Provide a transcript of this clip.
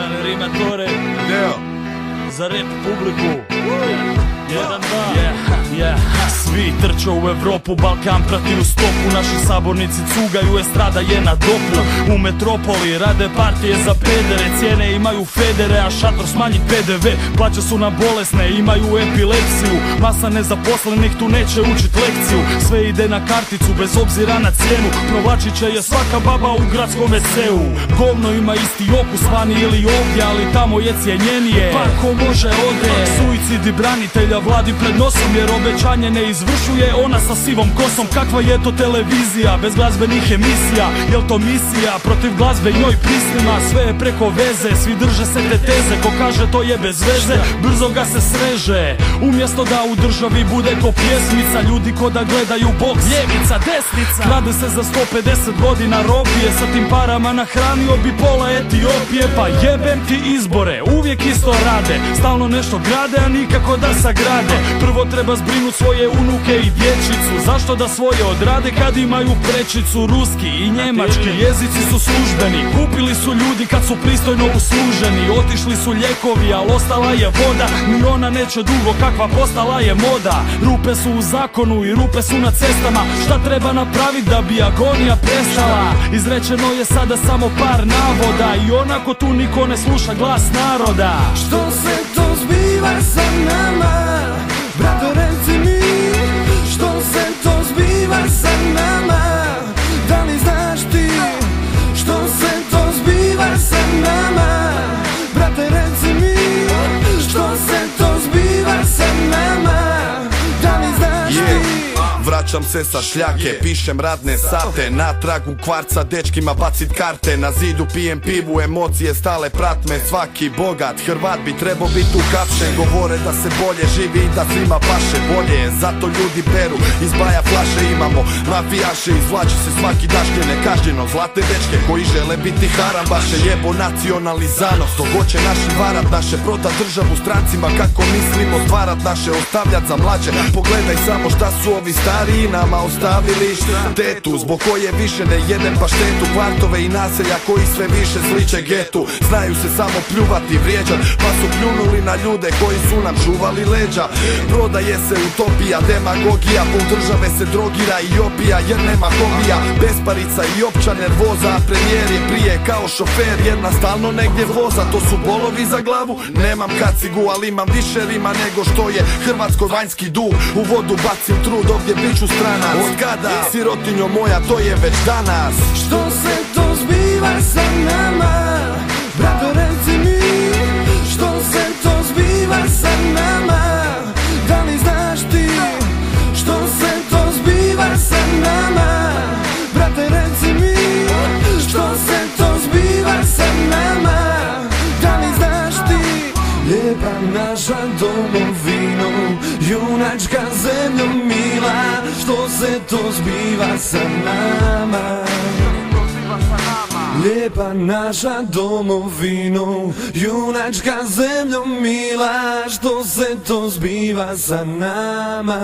Brane rimatore Deo za rap publiku. Jedan, dva, svi trče u Evropu, Balkan prati u stopu. Naši sabornici cugaju, estrada je na dopu. U metropoli rade partije za pedere, cijene imaju federe, a šator smanji PDV. Plaće su na bolesne, imaju epilepsiju. Masa nezaposlenih tu neće učit lekciju. Sve ide na karticu, bez obzira na cijenu. Provlačit će je svaka baba u gradskom WC-u. Govno ima isti okus vani ili ovdje, ali tamo je cijenjenije. Pa ko može ode, suicidi branitelja vladi pred nosom, jer obećanje ne izvršuje ona sa sivom kosom. Kakva je to televizija bez glazbenih emisija? Jel to misija protiv glazbe i njoj prislima? Sve je preko veze, svi drže se te teze. Ko kaže to je bez veze, brzo ga se sreže. Umjesto da u državi bude ko pjesmica, ljudi ko da gledaju boks, ljevica, desnica. Krade se za 150 godina robije, sa tim parama nahranio bi pola Etiopije. Pa jebem ti izbore, uvijek isto rade, stalno nešto grade, a nikako da sagrade. Prvo treba zbrinut svoje unuke i dječicu. Zašto da svoje odrade kad imaju prečicu? Ruski i njemački jezici su službeni. Kupili su ljudi kad su pristojno usluženi. Otišli su ljekovi, al ostala je voda. Ni ona neće dugo, kakva postala je moda. Rupe su u zakonu i rupe su na cestama. Šta treba napravit da bi agonija prestala? Izrečeno je sada samo par navoda, i onako tu niko ne sluša glas naroda. Što se to zbiva sa nama? Brato, reci mi, što se to zbiva sa nama? Da li znaš ti, što se to zbiva sa nama? Brate, reci mi, što se to zbiva sa nama? Da li znaš ti? Vraćam se sa šljake, pišem radne sate, na tragu kvarca dečkima bacit karte. Na zidu pijem pivu, emocije stale prat me. Svaki bogat Hrvat bi trebao biti uhapšen. Govore da se bolje živi i da svima paše bolje, zato ljudi beru iz baja flaše. Imamo mafijaše, izvlači se svaki daške nekažnjeno. Zlatne dečke koji žele biti harambaše. Jebo nacionalizanost, to hoće naši varat naše, prodat državu strancima. Kako mislimo stvarat naše, ostavljat za mlađe. Pogledaj samo šta su ovi stariji nama ostavili, tetu zbog koje više ne jedem paštetu. Kvartove i naselja koji sve više sliče getu. Znaju se samo pljuvati, vrijeđat, pa su pljunuli na ljude koji su nam čuvali leđa. Prodaje se utopija, demagogija, pol države se drogira i opija jer nema hobija. Besparica i opća nervoza, a premijer je prije kao šofer, jedna stalno negdje voza. To su bolovi za glavu, nemam kacigu, ali imam više rima nego što je hrvatskoj vanjski dug. U vodu bacim trud, ovdje biću stranac. Od kada, sirotinjo moja, to je već danas. Što se to zbiva sa nama? Brato, reci mi, što se to zbiva sa nama? Da li znaš ti, što se to zbiva sa nama? Brate, reci mi, što se to zbiva sa nama? Da li znaš ti? Lijepa naša domovino, junačka zemljo mila, što se to zbiva sa nama? Lijepa naša domovino, junačka zemljo mila, što se to zbiva sa nama?